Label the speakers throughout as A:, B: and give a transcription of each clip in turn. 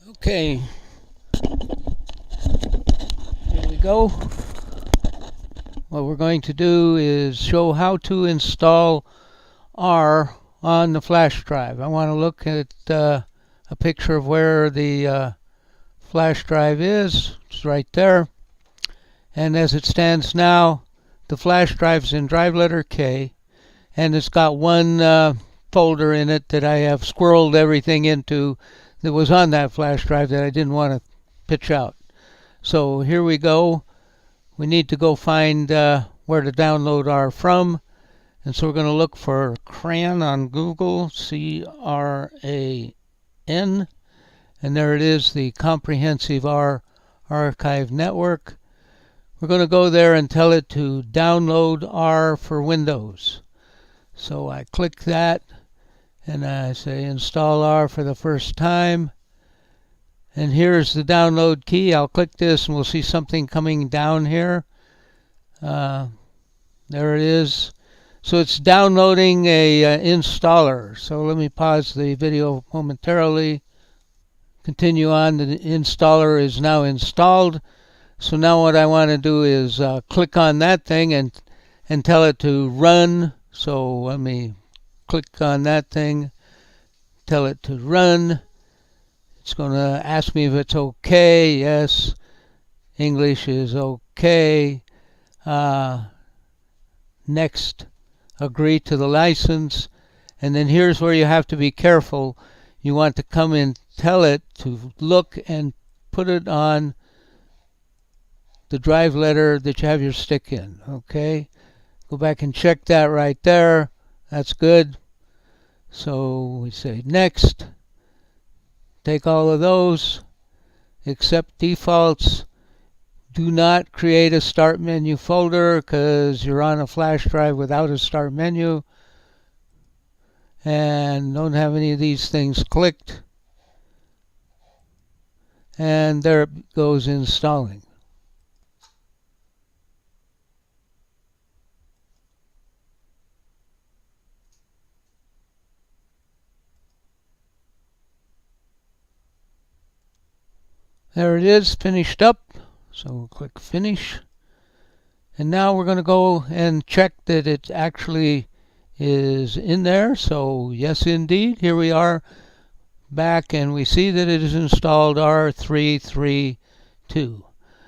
A: Okay, here we go. What we're going to do is show how to install R on the flash drive. I want to look at a picture of where the flash drive is. It's right there. And as it stands now, the flash drive's in drive letter K, and it's got one folder in it that I have squirreled everything into that was on that flash drive that I didn't want to pitch out. So here we go. We need to go find where to download R from. And so we're going to look for CRAN on Google, CRAN. And there it is, the Comprehensive R Archive Network. We're going to go there and tell it to download R for Windows. So I click that and I say install R for the first time. And here's the download key. I'll click this and we'll see something coming down here. There it is. So it's downloading a installer. So let me pause the video momentarily. Continue on. The installer is now installed. So now what I want to do is click on that thing and tell it to run. So let me click on that thing, tell it to run. It's going to ask me if it's okay. Yes. English is okay. Next. Agree to the license. And then here's where you have to be careful. You want to come and tell it to look and put it on the drive letter that you have your stick in. Okay. Go back and check that right there. That's good. So we say next. Take all of those, accept defaults. Do not create a start menu folder because you're on a flash drive without a start menu. And don't have any of these things clicked. And there it goes installing. There it is, finished up. So we'll click finish. And now we're going to go and check that it actually is in there. So yes, indeed, here we are back and we see that it is installed R332.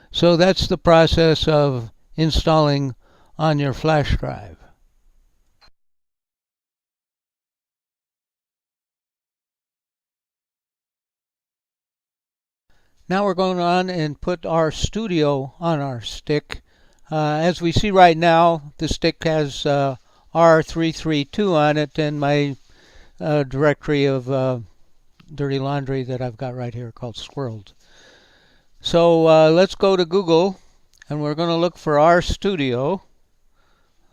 A: So that's the process of installing on your flash drive. Now we're going on and put RStudio on our stick. As we see right now, the stick has R332 on it and my directory of dirty laundry that I've got right here called Squirreled. So let's go to Google and we're going to look for RStudio.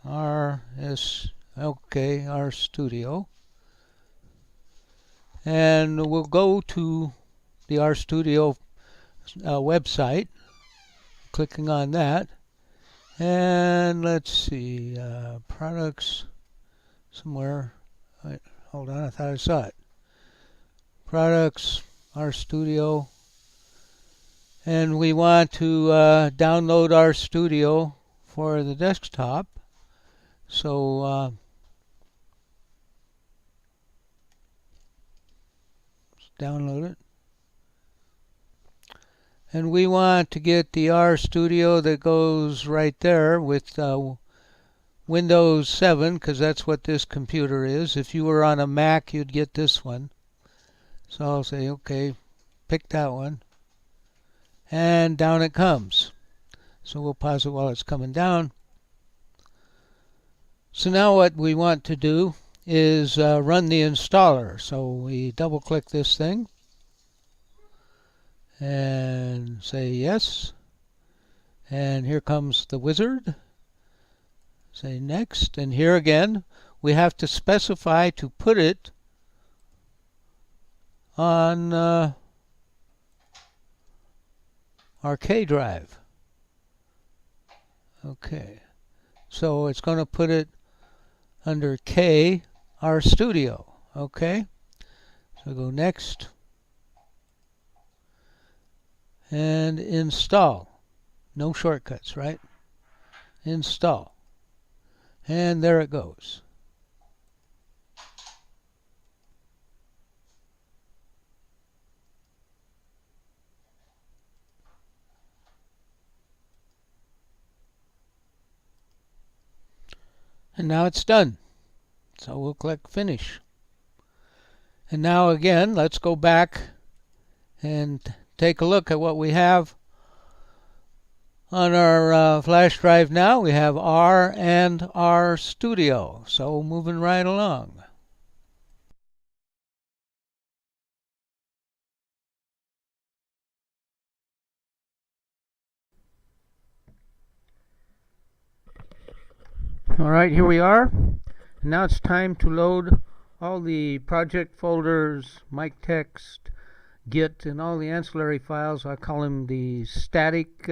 A: RStudio. And we'll go to the RStudio website, clicking on that, and let's see, products somewhere. Hold on, I thought I saw it. Products, RStudio, and we want to download RStudio for the desktop. So let's download it. And we want to get the RStudio that goes right there with Windows 7 because that's what this computer is. If you were on a Mac, you'd get this one. So I'll say, okay, pick that one. And down it comes. So we'll pause it while it's coming down. So now what we want to do is run the installer. So we double click this thing. And say yes. And here comes the wizard. Say next. And here again, we have to specify to put it on our K drive. Okay. So it's going to put it under K, RStudio. Okay. So go next. and install. No shortcuts, right? Install. And there it goes. And now it's done. So we'll click Finish. And now again, let's go back and take a look at what we have on our flash drive now. We have R and RStudio. So moving right along. Alright, here we are. Now it's time to load all the project folders, MikeText, Git, and all the ancillary files. I call them the static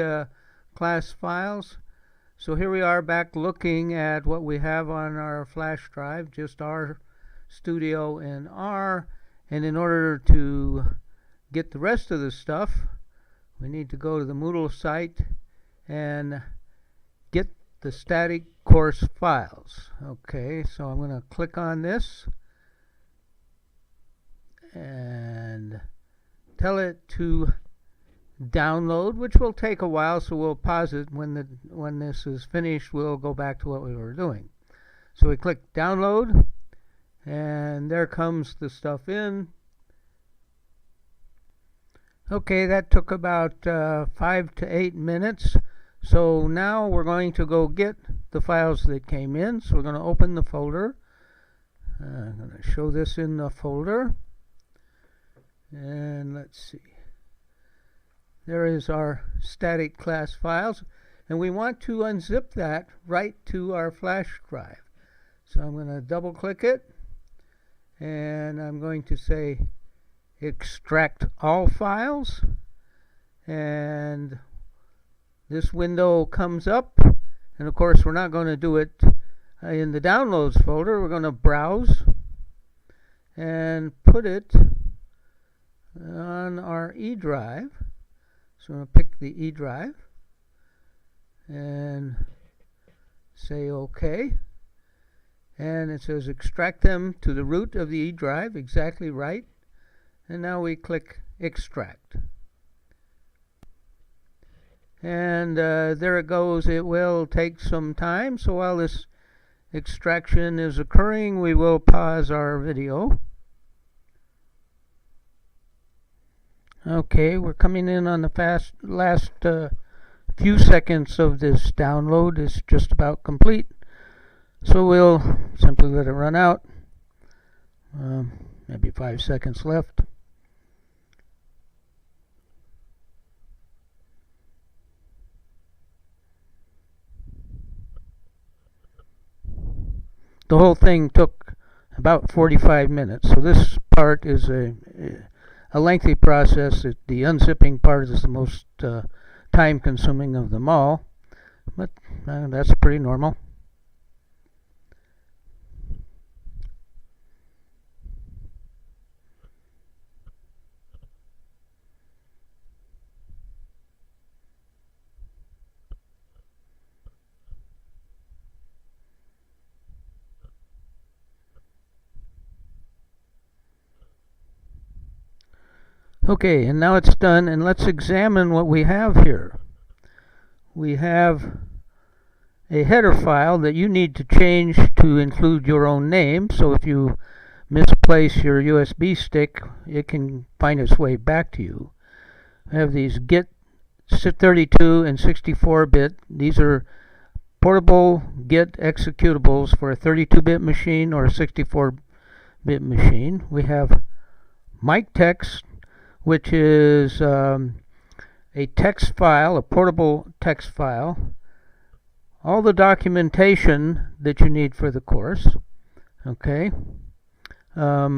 A: class files. So here we are back looking at what we have on our flash drive, just RStudio and R. And in order to get the rest of the stuff, we need to go to the Moodle site and get the static course files. Okay, so I'm going to click on this and tell it to download, which will take a while, so we'll pause it. When this is finished, we'll go back to what we were doing. So we click download, and there comes the stuff in. Okay, that took about 5 to 8 minutes. So now we're going to go get the files that came in. So we're going to open the folder. I'm going to show this in the folder. And let's see. There is our static class files. And we want to unzip that right to our flash drive. So I'm going to double click it. And I'm going to say extract all files. And this window comes up, and of course we're not going to do it in the downloads folder. We're going to browse and put it on our E drive. So I'm going to pick the E drive and say OK. And it says extract them to the root of the E drive, exactly right. And now we click extract. And there it goes. It will take some time. So while this extraction is occurring, we will pause our video. Okay, we're coming in on the last few seconds of this download. It's just about complete. So we'll simply let it run out. Maybe 5 seconds left. The whole thing took about 45 minutes. So this part is a lengthy process. The unzipping part is the most time consuming of them all. But that's pretty normal. Okay, and now it's done, and let's examine what we have here. We have a header file that you need to change to include your own name. So if you misplace your USB stick, it can find its way back to you. We have these Git 32 and 64-bit. These are portable Git executables for a 32-bit machine or a 64-bit machine. We have MikeText, which is a text file, a portable text file. All the documentation that you need for the course. Okay. Wait a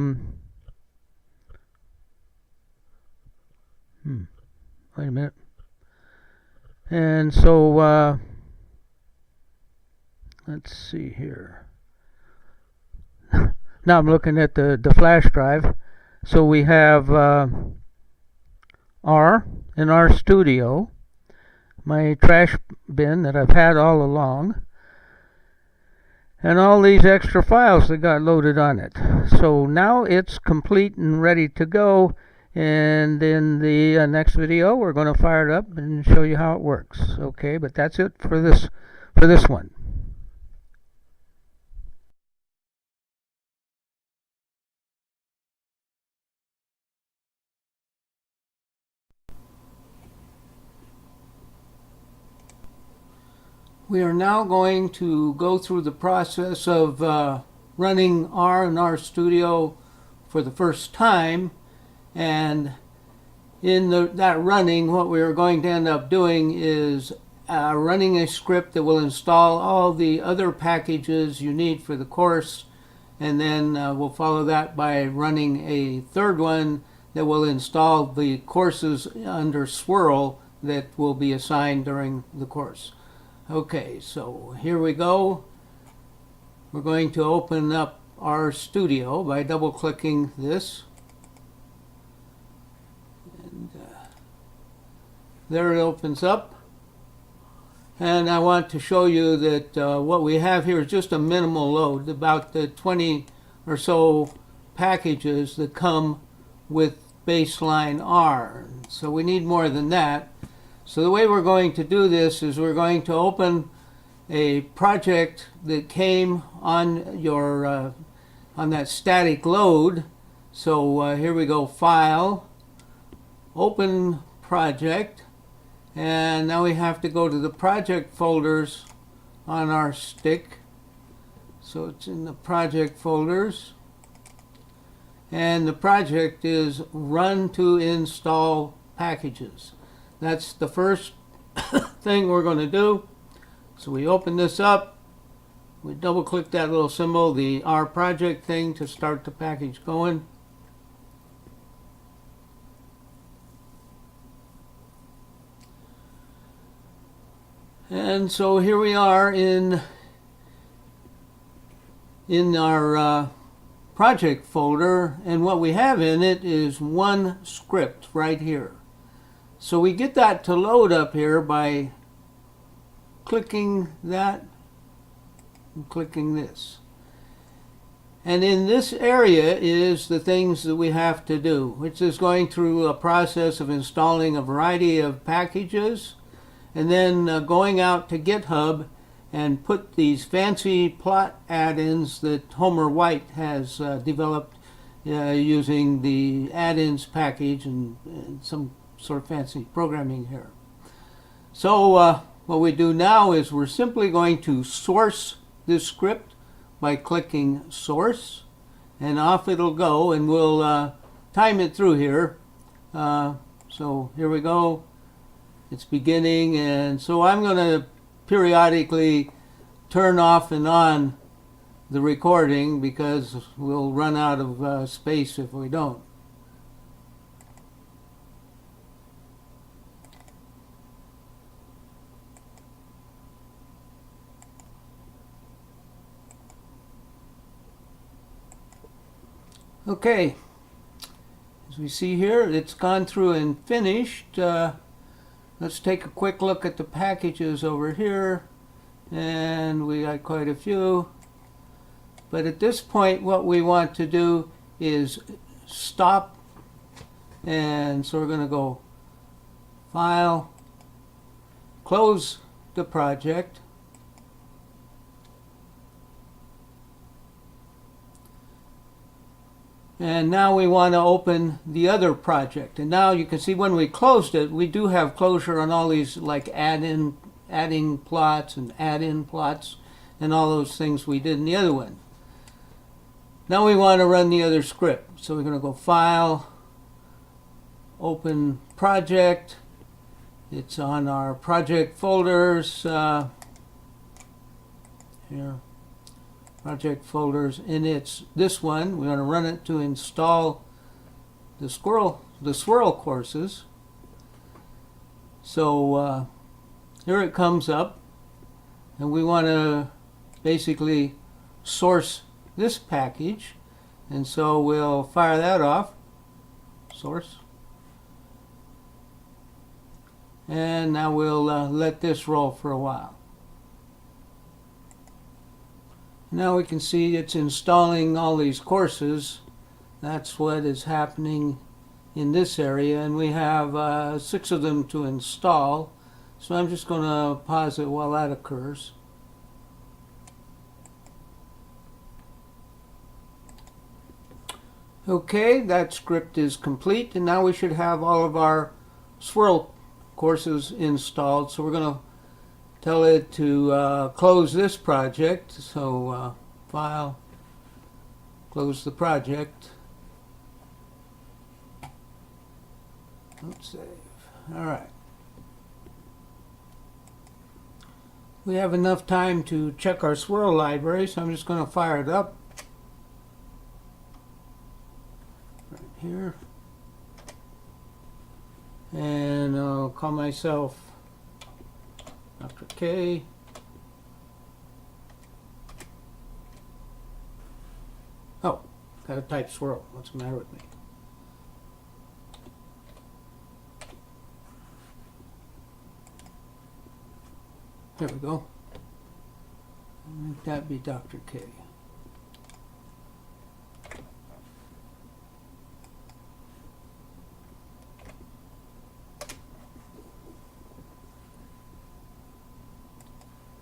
A: minute. And so let's see here. Now I'm looking at the flash drive. So we have R in RStudio, my trash bin that I've had all along, and all these extra files that got loaded on it. So now it's complete and ready to go, and in the next video we're going to fire it up and show you how it works. Okay, but that's it for this one. We are now going to go through the process of running R in RStudio for the first time, and in that running, what we are going to end up doing is running a script that will install all the other packages you need for the course, and then we'll follow that by running a third one that will install the courses under Swirl that will be assigned during the course. Okay, so here we go. We're going to open up RStudio by double-clicking this. And there it opens up. And I want to show you that what we have here is just a minimal load, about the 20 or so packages that come with baseline R. So we need more than that. So the way we're going to do this is we're going to open a project that came on your on that static load. So here we go, File, Open Project, and now we have to go to the project folders on our stick. So it's in the project folders, and the project is Run to Install Packages. That's the first thing we're going to do. So we open this up, we double click that little symbol, the R project thing, to start the package going. And so here we are in our project folder, and what we have in it is one script right here. So we get that to load up here by clicking that and clicking this. And in this area is the things that we have to do, which is going through a process of installing a variety of packages, and then going out to GitHub and put these fancy plot add-ins that Homer White has developed using the add-ins package and some sort of fancy programming here. So what we do now is we're simply going to source this script by clicking Source, and off it'll go, and we'll time it through here. So here we go. It's beginning, and so I'm going to periodically turn off and on the recording because we'll run out of space if we don't. Okay, as we see here, it's gone through and finished. Let's take a quick look at the packages over here, and we got quite a few. But at this point, what we want to do is stop, and so we're going to go File, close the project, and now we want to open the other project. And now you can see when we closed it, we do have closure on all these, like adding plots and add-in plots and all those things we did in the other one. Now we want to run the other script. So we're going to go File, Open Project. It's on our project folders here. Project folders, and it's this one. We're going to run it to install the Swirl courses. So here it comes up, and we want to basically source this package, and so we'll fire that off. Source. And now we'll let this roll for a while. Now we can see it's installing all these courses. That's what is happening in this area, and we have 6 of them to install. So I'm just going to pause it while that occurs. Okay, that script is complete, and now we should have all of our swirl courses installed. So we're going to tell it to close this project. So File, close the project. Let's save. All right. We have enough time to check our swirl library, so I'm just going to fire it up. Right here. And I'll call myself Dr. K. Oh, got to type swirl. What's the matter with me? There we go. Make that be Dr. K.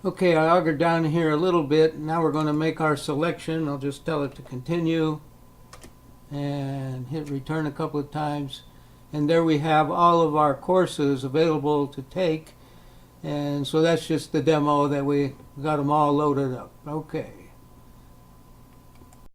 A: Okay, I augured down here a little bit. Now we're going to make our selection. I'll just tell it to continue and hit return a couple of times. And there we have all of our courses available to take. And so that's just the demo that we got them all loaded up. Okay.